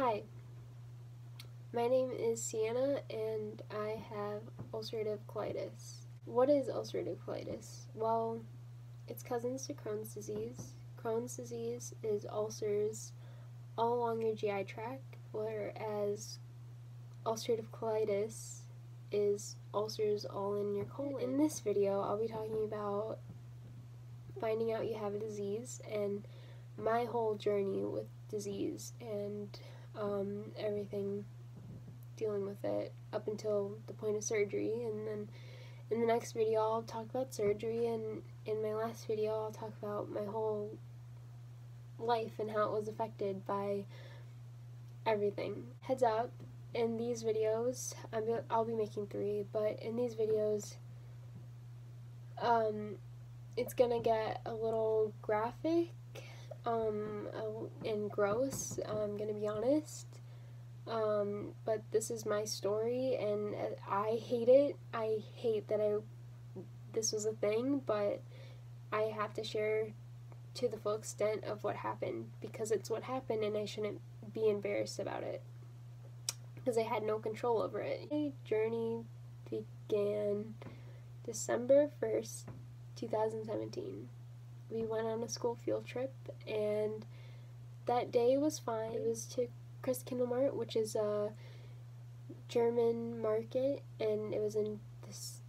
Hi, my name is Sienna and I have ulcerative colitis. What is ulcerative colitis? Well, it's cousins to Crohn's disease. Crohn's disease is ulcers all along your GI tract, whereas ulcerative colitis is ulcers all in your colon. In this video, I'll be talking about finding out you have a disease and my whole journey with disease and everything dealing with it up until the point of surgery. And then in the next video I'll talk about surgery, and in my last video I'll talk about my whole life and how it was affected by everything. Heads up, in these videos, I'll be making 3, but in these videos it's gonna get a little graphic and gross, I'm gonna be honest. But this is my story, and I hate it. I hate that this was a thing, but I have to share to the full extent of what happened, because it's what happened and I shouldn't be embarrassed about it, because I had no control over it. My journey began December 1st, 2017. We went on a school field trip, and that day was fine. It was to Christkindlmarkt, which is a German market, and it was in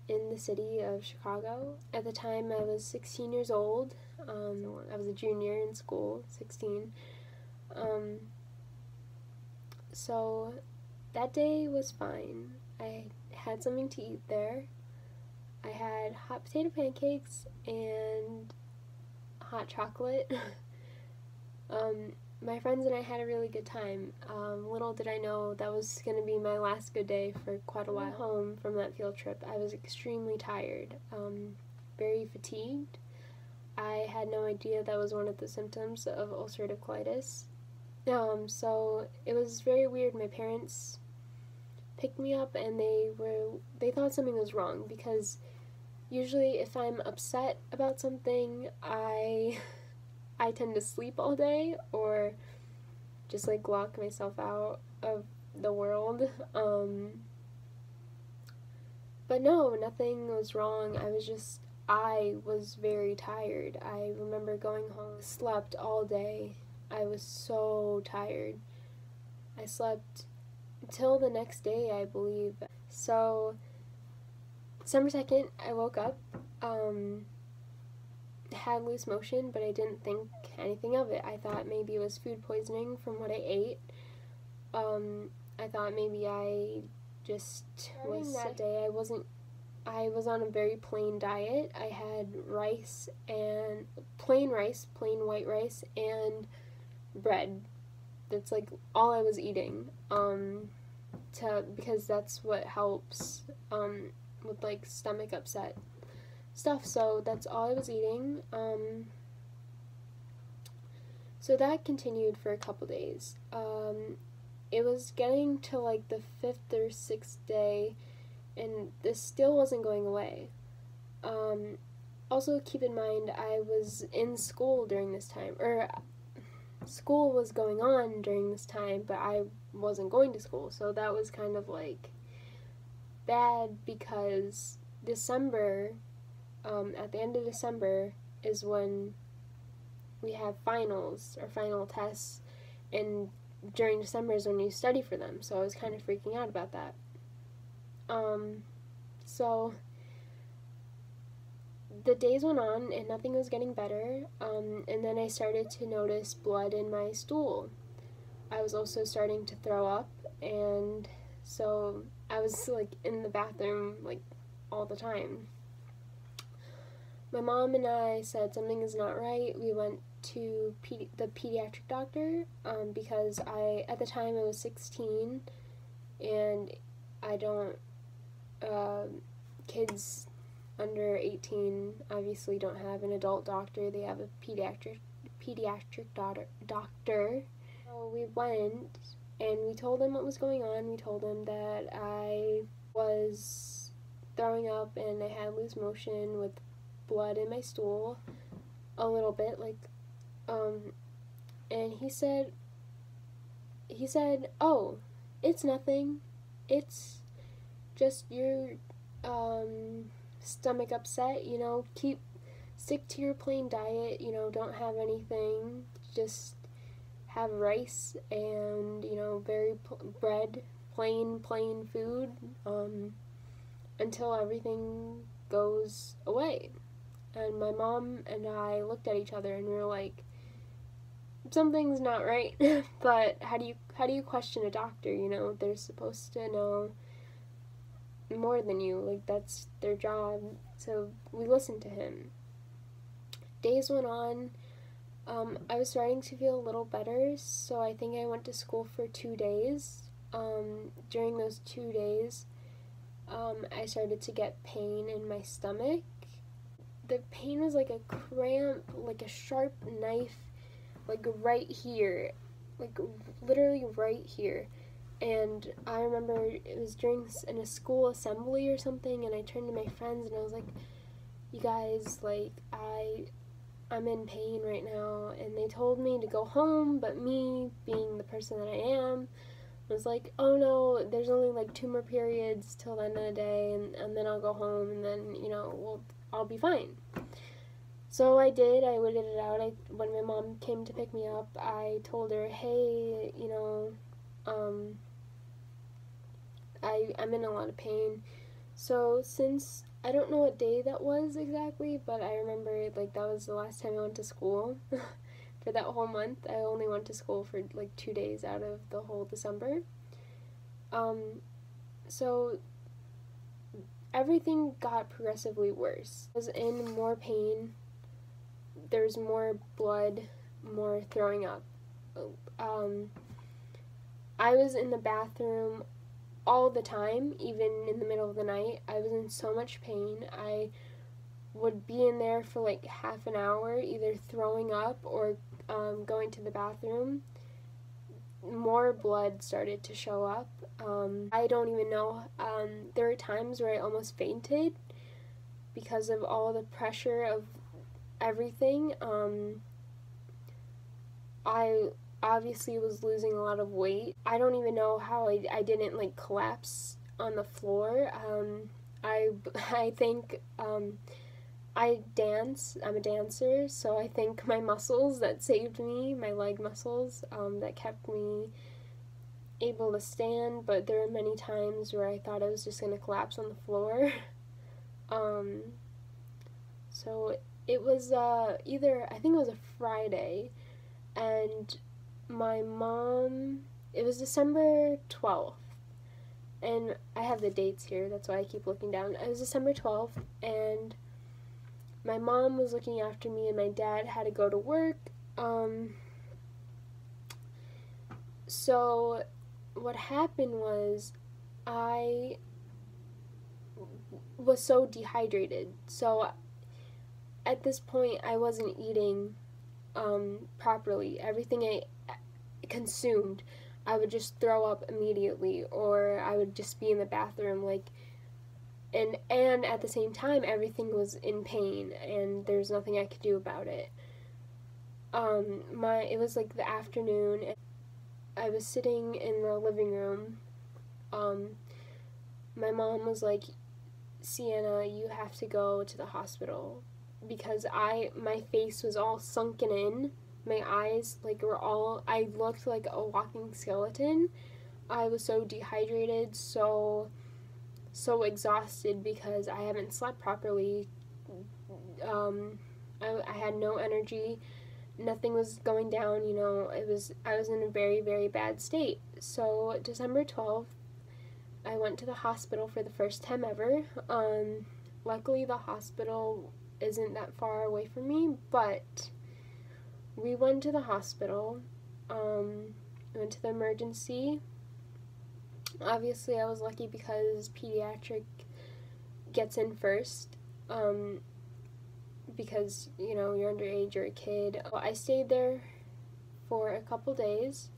the city of Chicago. At the time, I was 16 years old. I was a junior in school, 16. So that day was fine. I had something to eat there. I had hot potato pancakes and hot chocolate. My friends and I had a really good time. Little did I know that was going to be my last good day for quite a while. Home from that field trip, I was extremely tired, very fatigued. I had no idea that was one of the symptoms of ulcerative colitis. So it was very weird. My parents picked me up and they thought something was wrong, because usually if I'm upset about something, I tend to sleep all day or just like lock myself out of the world. But no, nothing was wrong. I was very tired. I remember going home, slept all day. I was so tired. I slept until the next day, I believe. So December 2nd, I woke up, had loose motion, but I didn't think anything of it. I thought maybe it was food poisoning from what I ate. I thought maybe I just was sick. That day I was on a very plain diet. I had rice and plain white rice, and bread. That's like all I was eating, because that's what helps with like stomach upset stuff. So that's all I was eating. So that continued for a couple days. It was getting to like the 5th or 6th day, and this still wasn't going away. Also keep in mind, I was in school during this time, or school was going on during this time, but I wasn't going to school, so that was kind of like bad, because December, at the end of December is when we have finals or final tests, and during December is when you study for them, so I was kind of freaking out about that. So the days went on and nothing was getting better, and then I started to notice blood in my stool. I was also starting to throw up, and so I was like in the bathroom like all the time. My mom and I said something is not right. We went to the pediatric doctor, because at the time I was 16, and I don't, kids under 18 obviously don't have an adult doctor. They have a pediatric doctor. So we went and we told them what was going on. We told them that I was throwing up and I had loose motion with blood in my stool a little bit, like, and he said, he said, "Oh, it's nothing. It's just your stomach upset. Stick to your plain diet. Don't have anything. Just have rice and bread, plain food, until everything goes away." And my mom and I looked at each other and we were like, something's not right. But how do you question a doctor? They're supposed to know more than you. Like, that's their job. So we listened to him. Days went on. I was starting to feel a little better, so I think I went to school for 2 days. During those 2 days, I started to get pain in my stomach. The pain was like a cramp, like a sharp knife, like right here, like literally right here. And I remember it was during in a school assembly or something, and I turned to my friends and I was like, "You guys, like, I'm in pain right now." And they told me to go home, but me, being the person that I am, was like, "Oh no, there's only like 2 more periods till the end of the day, and then I'll go home, and then, I'll be fine." So I did. I waited it out. When my mom came to pick me up, I told her, "Hey, I'm in a lot of pain." So since I don't know what day that was exactly, but I remember like that was the last time I went to school. For that whole month, I only went to school for like 2 days out of the whole December. So everything got progressively worse. I was in more pain. There's more blood, more throwing up. I was in the bathroom all the time, even in the middle of the night. I was in so much pain. I would be in there for like half an hour, either throwing up or going to the bathroom. More blood started to show up. I don't even know. There were times where I almost fainted because of all the pressure of everything. I obviously was losing a lot of weight. I don't even know how I didn't like collapse on the floor. I think I dance. I'm a dancer, so I think my muscles that saved me, my leg muscles, that kept me able to stand. But there were many times where I thought I was just gonna collapse on the floor. So it was either, I think it was a Friday, and my mom, it was December 12th, and I have the dates here, that's why I keep looking down. It was December 12th, and my mom was looking after me, and my dad had to go to work. So what happened was I was so dehydrated. So at this point, I wasn't eating properly. Everything I consumed, I would just throw up immediately, or I would just be in the bathroom, like, and at the same time, everything was in pain, and there's nothing I could do about it. It was like the afternoon, and I was sitting in the living room. My mom was like, "Sienna, you have to go to the hospital," because my face was all sunken in. My eyes I looked like a walking skeleton. I was so dehydrated, so exhausted because I haven't slept properly. I had no energy. Nothing was going down, I was in a very, very bad state. So December 12th, I went to the hospital for the first time ever. Luckily, the hospital isn't that far away from me, but we went to the hospital. Went to the emergency. Obviously, I was lucky because pediatric gets in first, because, you're underage, you're a kid. I stayed there for a couple days.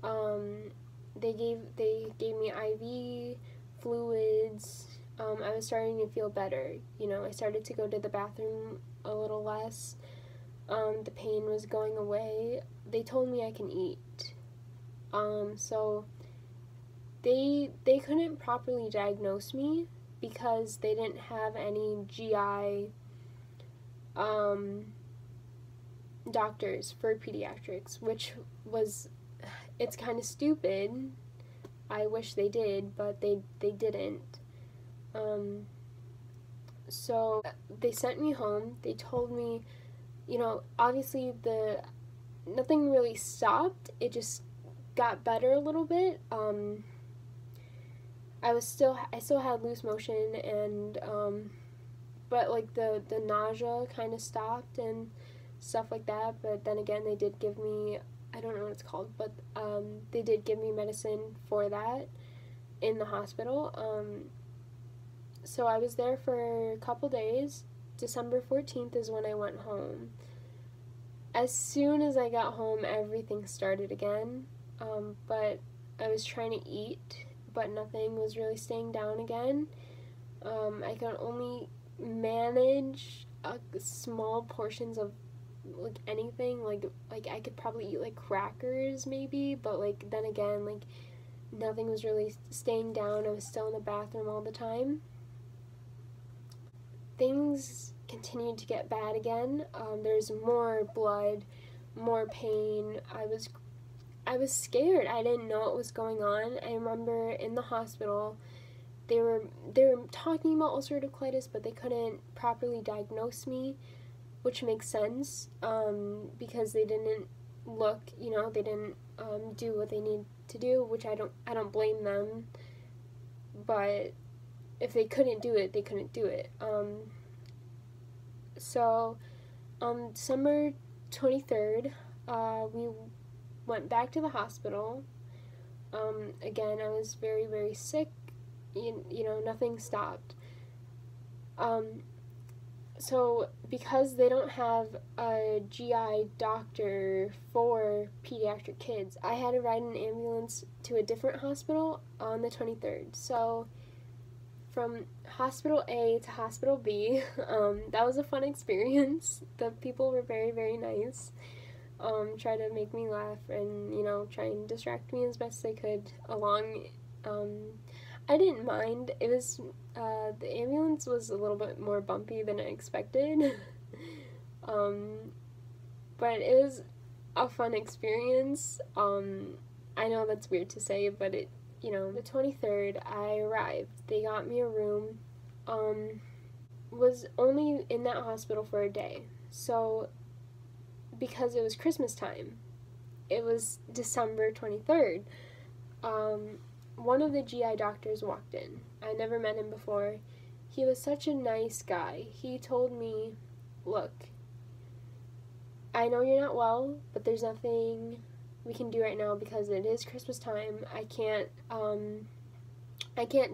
They gave me IV fluids. I was starting to feel better. I started to go to the bathroom a little less. The pain was going away. They told me I can eat. So they couldn't properly diagnose me because they didn't have any GI doctors for pediatrics, which was, it's kind of stupid. I wish they did, but they didn't. So they sent me home. They told me, obviously nothing really stopped. It just got better a little bit. I still had loose motion, and but like the nausea kind of stopped and stuff like that. But then again, they did give me, I don't know what it's called, but they did give me medicine for that in the hospital. So I was there for a couple days. December 14th is when I went home. As soon as I got home, everything started again. But I was trying to eat, but nothing was really staying down again. I could only manage small portions of like anything. Like I could probably eat like crackers maybe, but like then again, like nothing was really staying down. I was still in the bathroom all the time. Things continued to get bad again. There's more blood, more pain. I was scared. I didn't know what was going on. I remember in the hospital, they were talking about ulcerative colitis, but they couldn't properly diagnose me, which makes sense because they didn't look. They didn't do what they need to do, which I don't blame them. But if they couldn't do it, they couldn't do it. So on December 23rd, we went back to the hospital. Again, I was very, very sick. Nothing stopped. So because they don't have a GI doctor for pediatric kids, I had to ride an ambulance to a different hospital on the 23rd. So from hospital A to hospital B, that was a fun experience. The people were very, very nice. Try to make me laugh and, try and distract me as best they could along. I didn't mind. It was, the ambulance was a little bit more bumpy than I expected. But it was a fun experience. I know that's weird to say, but the 23rd, I arrived. They got me a room. Was only in that hospital for a day. So, because it was Christmas time, it was December 23rd. One of the GI doctors walked in. I never met him before. He was such a nice guy. He told me, look, I know you're not well, but there's nothing we can do right now because it is Christmas time. I can't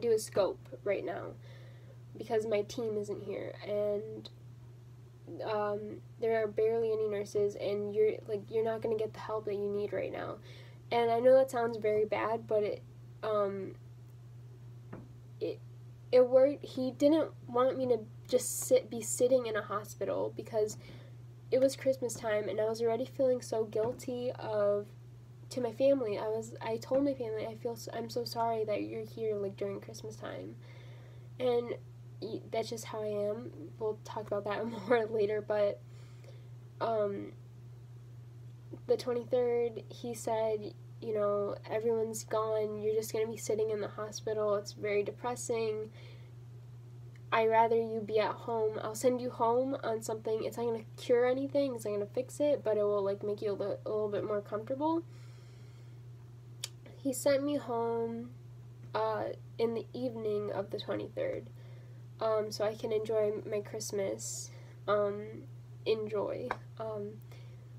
do a scope right now because my team isn't here, and there are barely any nurses, and you're not going to get the help that you need right now. And I know that sounds very bad, but it worked. He didn't want me to just be sitting in a hospital because it was Christmas time, and I was already feeling so guilty to my family. I told my family, I'm so sorry that you're here like during Christmas time, and that's just how I am. We'll talk about that more later, but the 23rd, he said, everyone's gone, you're just going to be sitting in the hospital, it's very depressing, I'd rather you be at home. I'll send you home on something. It's not going to cure anything, it's not going to fix it, but it will like make you a little bit more comfortable. He sent me home in the evening of the 23rd, so I can enjoy my Christmas.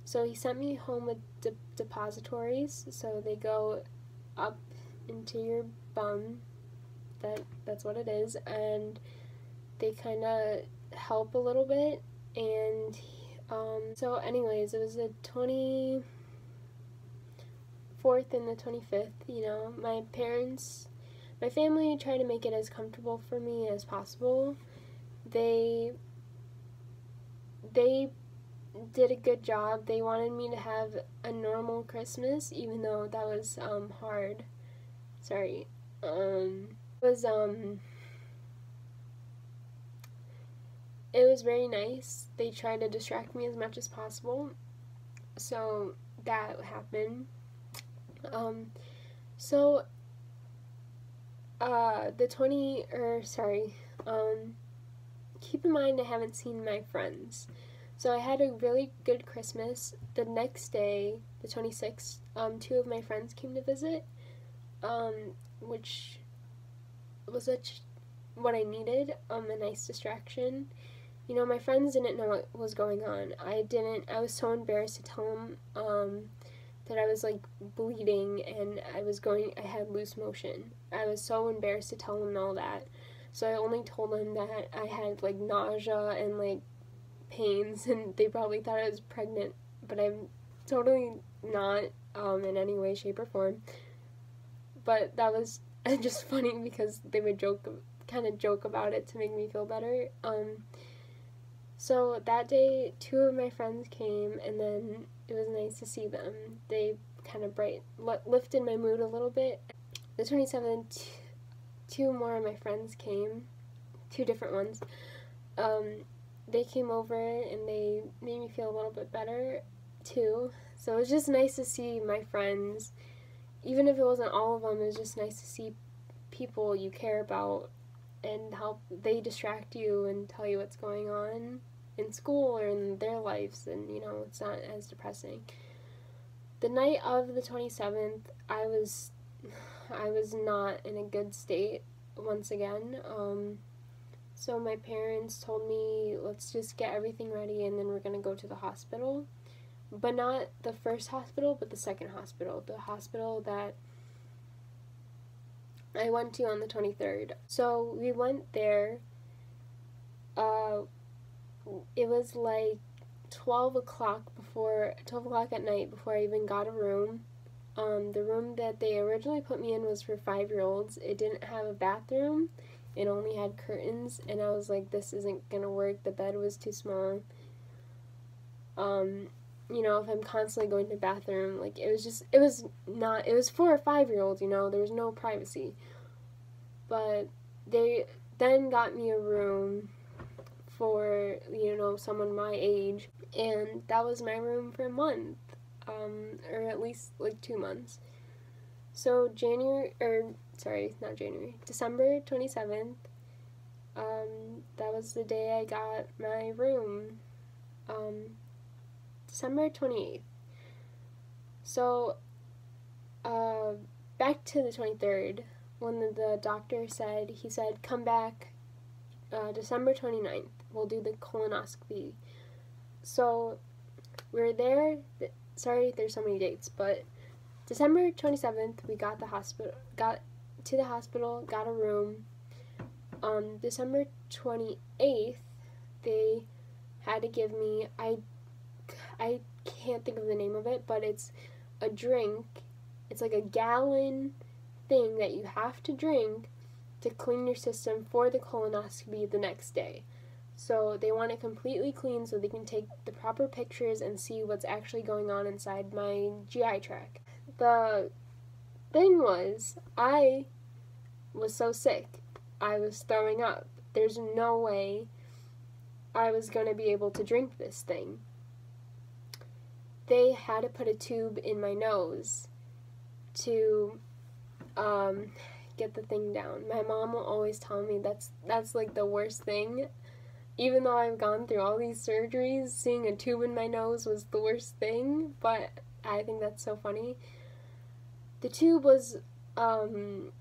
So he sent me home with depositories, so they go up into your bum. That's what it is, and they kind of help a little bit. And so anyways, it was the 24th and the 25th. My family tried to make it as comfortable for me as possible. They did a good job. They wanted me to have a normal Christmas, even though that was hard. Sorry. Was it was very nice. They tried to distract me as much as possible, so that happened. Um, so the 20 or sorry, keep in mind I haven't seen my friends. So I had a really good Christmas. The next day, the 26th, two of my friends came to visit, which was such what I needed, a nice distraction. You know, my friends didn't know what was going on. I was so embarrassed to tell them, that I was like bleeding and I had loose motion. I was so embarrassed to tell them all that. So I only told them that I had like nausea and like pains, and they probably thought I was pregnant, but I'm totally not, in any way, shape, or form. But that was just funny because they would kind of joke about it to make me feel better. So that day, two of my friends came, and then it was nice to see them. They kind of lifted my mood a little bit. The 27th, two more of my friends came, two different ones. They came over and they made me feel a little bit better too. So it was just nice to see my friends. Even if it wasn't all of them, it was just nice to see people you care about and how they distract you and tell you what's going on in school or in their lives, and you know, it's not as depressing. The night of the 27th, I was not in a good state once again. So my parents told me, let's just get everything ready and then we're going to go to the hospital. But not the first hospital, but the second hospital. The hospital that I went to on the 23rd. So we went there. It was like 12 o'clock at night before I even got a room. The room that they originally put me in was for 5-year-olds. It didn't have a bathroom. It only had curtains, and I was like, this isn't gonna work. The bed was too small. You know, if I'm constantly going to the bathroom, like, it was for a 5-year-old, you know, there was no privacy. But they then got me a room for, you know, someone my age, and that was my room for a month, or at least like 2 months. So December 27th, that was the day I got my room. December 28th. So, back to the 23rd, when the doctor said, come back December 29th. We'll do the colonoscopy. So, we're there. Sorry, there's so many dates, but December 27th, we got to the hospital, got a room. On December 28th, they had to give me, I can't think of the name of it, but it's a drink. It's like a gallon thing that you have to drink to clean your system for the colonoscopy the next day. So they want it completely clean so they can take the proper pictures and see what's actually going on inside my GI tract. The thing was, I was so sick. I was throwing up. There's no way I was going to be able to drink this thing. They had to put a tube in my nose to get the thing down. My mom will always tell me that's like the worst thing. Even though I've gone through all these surgeries, seeing a tube in my nose was the worst thing, but I think that's so funny. The tube was annoying.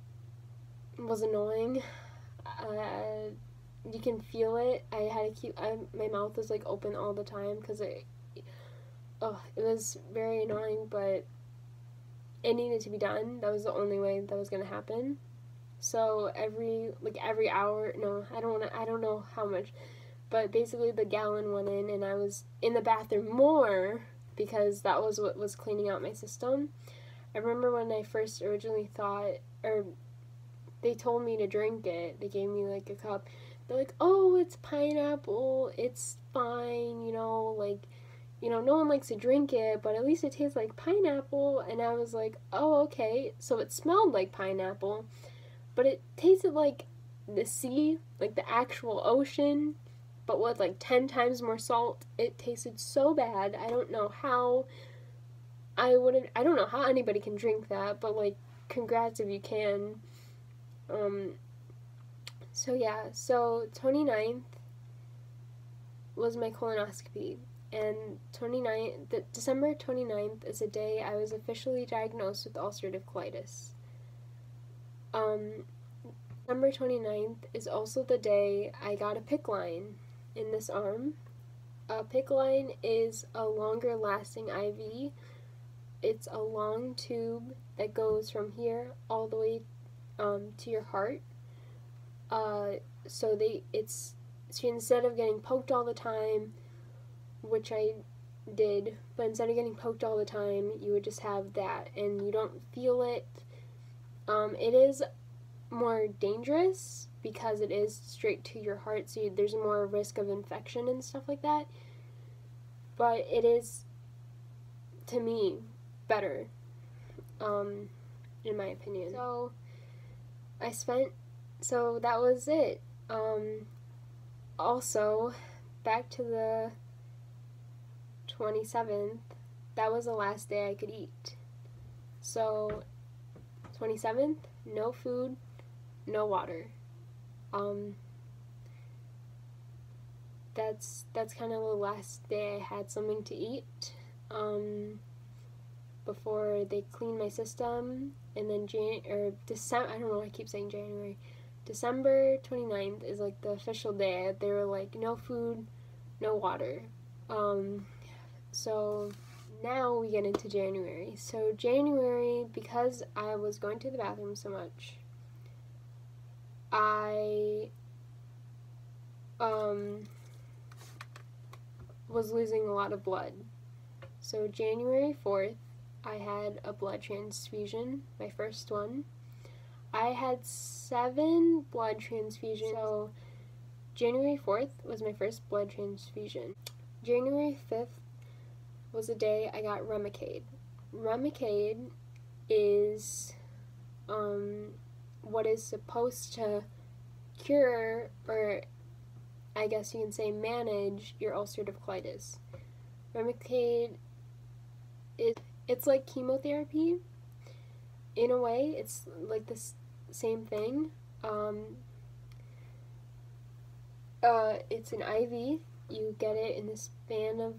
You can feel it. I had to my mouth was like open all the time because it was very annoying, but it needed to be done. That was the only way that was going to happen. So every hour, no, I don't know how much, but basically the gallon went in and I was in the bathroom more because that was what was cleaning out my system. I remember when I first originally they told me to drink it. They gave me like a cup. They're like, oh, it's pineapple, it's fine, you know, like, no one likes to drink it, but at least it tastes like pineapple. And I was like, oh, okay. So it smelled like pineapple, but it tasted like the sea, like the actual ocean, but with like 10 times more salt. It tasted so bad. I don't know how I don't know how anybody can drink that, but like, congrats if you can. Um, so yeah, so 29th was my colonoscopy. And December 29th is the day I was officially diagnosed with ulcerative colitis. December 29th is also the day I got a PICC line in this arm. A PICC line is a longer lasting IV. It's a long tube that goes from here all the way to your heart. So instead of getting poked all the time, which I did, but instead of getting poked all the time, you would just have that, and you don't feel it. It is more dangerous because it is straight to your heart, so there's more risk of infection and stuff like that. But it is, to me, better, in my opinion. So that was it. Also, back to the 27th, that was the last day I could eat. So, 27th, no food, no water. That's kind of the last day I had something to eat, before they cleaned my system. And then December, I don't know why I keep saying January. December 29th is like the official day. They were like, no food, no water. So now we get into January. So January, because I was going to the bathroom so much, I was losing a lot of blood. So January 4th, I had a blood transfusion, my first one. I had 7 blood transfusions. So January 4th was my first blood transfusion. January 5th was the day I got Remicade. Remicade is what is supposed to cure, or I guess you can say manage, your ulcerative colitis. Remicade it's like chemotherapy in a way. It's like the same thing. It's an IV. You get it in the span of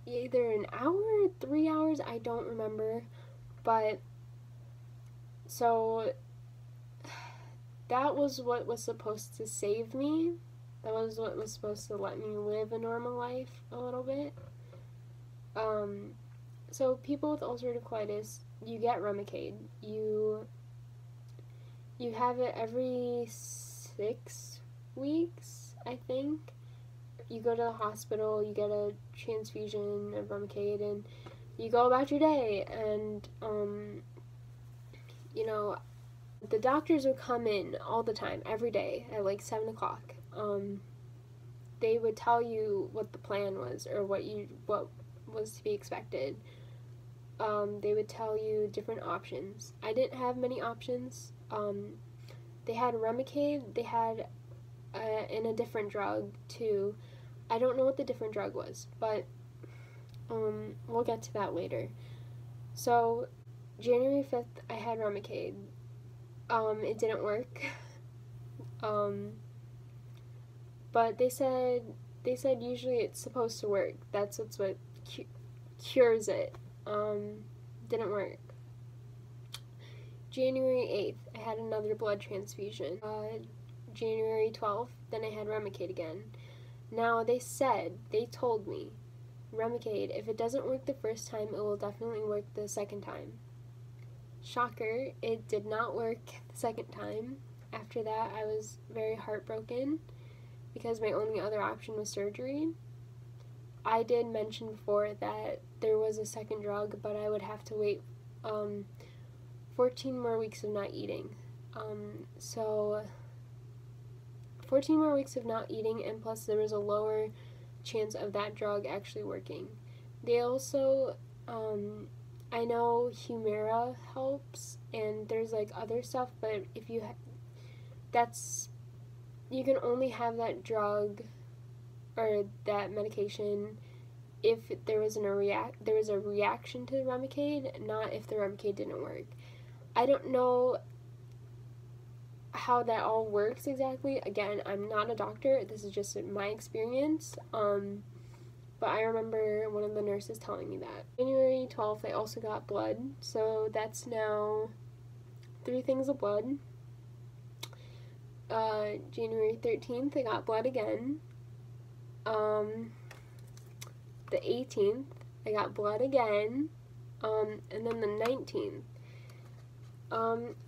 either an hour or 3 hours. I don't remember. But so that was what was supposed to save me. That was what was supposed to let me live a normal life a little bit. So people with ulcerative colitis, you get Remicade. You have it every 6 weeks, I think. You go to the hospital, you get a transfusion of Remicade, and you go about your day. And the doctors would come in all the time, every day at like 7 o'clock. They would tell you what the plan was, or what was to be expected. They would tell you different options. I didn't have many options. They had Remicade. They had and a different drug too. I don't know what the different drug was, but we'll get to that later. So January 5th, I had Remicade. It didn't work. But they said usually it's supposed to work. That's what cures it. Didn't work. January 8th, I had another blood transfusion. January 12th, then I had Remicade again. Now they told me, Remicade, if it doesn't work the first time, it will definitely work the second time. Shocker, it did not work the second time. After that, I was very heartbroken because my only other option was surgery. I did mention before that there was a second drug, but I would have to wait 14 more weeks of not eating. So 14 more weeks of not eating, and plus there was a lower chance of that drug actually working. They also, I know Humira helps, and there's like other stuff, but if you, you can only have that drug or that medication if there was a reaction to the Remicade, not if the Remicade didn't work. I don't know how that all works exactly. Again, I'm not a doctor. This is just my experience. But I remember one of the nurses telling me that. January 12th, I also got blood. So that's now 3 things of blood. January 13th, I got blood again. The 18th, I got blood again. And then the 19th.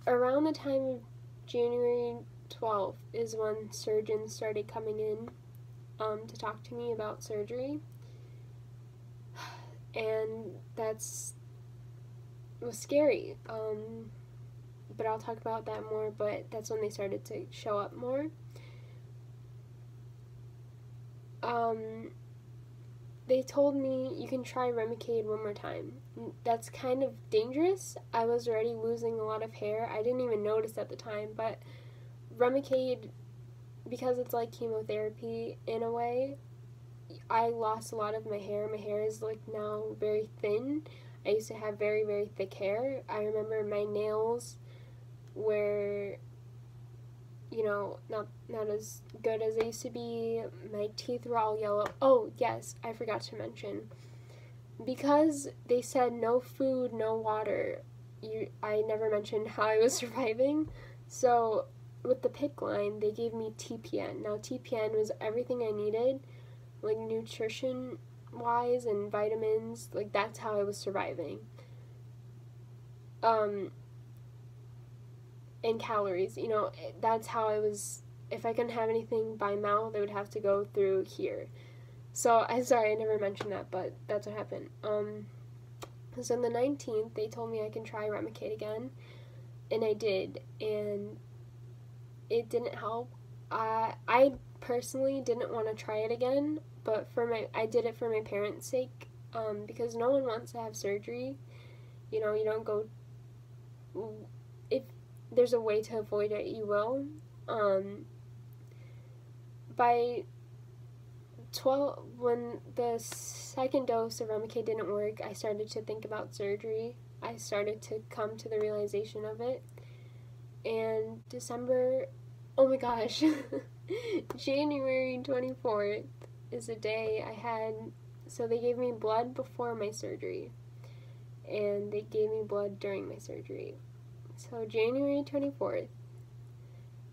Around the time of January 12th is when surgeons started coming in to talk to me about surgery. And was scary. But I'll talk about that more, but that's when they started to show up more. They told me you can try Remicade one more time. That's kind of dangerous. I was already losing a lot of hair. I didn't even notice at the time, but Remicade, because it's like chemotherapy in a way, I lost a lot of my hair. My hair is like now very thin. I used to have very, very thick hair. I remember my nails were, not as good as they used to be. My teeth were all yellow. Oh, yes, I forgot to mention. Because they said no food, no water, I never mentioned how I was surviving. So with the PICC line, they gave me TPN. Now TPN was everything I needed, like nutrition wise and vitamins. Like that's how I was surviving. And calories, that's how I was. If I couldn't have anything by mouth, I would have to go through here. So I'm sorry I never mentioned that, but that's what happened. So on the 19th, they told me I can try Remicade again, and I did, and it didn't help. I personally didn't want to try it again, but I did it for my parents' sake, because no one wants to have surgery. You don't go. If there's a way to avoid it, you will. By 12, when the second dose of Remicade didn't work, I started to think about surgery. I started to come to the realization of it. And December, oh my gosh, January 24th is the day I had, so they gave me blood before my surgery, and they gave me blood during my surgery. So January 24th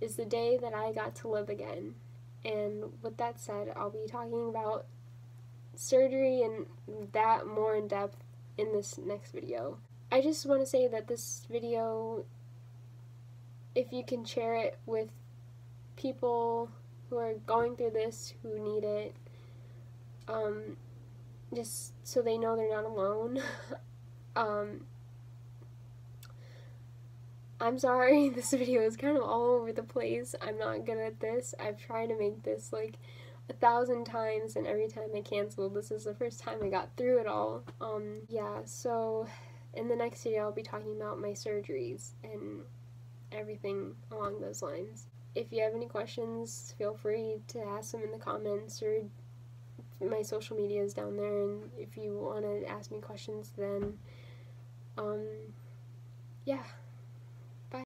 is the day that I got to live again. And with that said, I'll be talking about surgery and that more in depth in this next video. I just want to say that this video, if you can share it with people who are going through this, who need it, just so they know they're not alone. I'm sorry, this video is kind of all over the place. I'm not good at this. I've tried to make this like 1,000 times, and every time I canceled. This is the first time I got through it all. Yeah, so in the next video I'll be talking about my surgeries and everything along those lines. If you have any questions, feel free to ask them in the comments, or my social media is down there, and if you want to ask me questions then, yeah.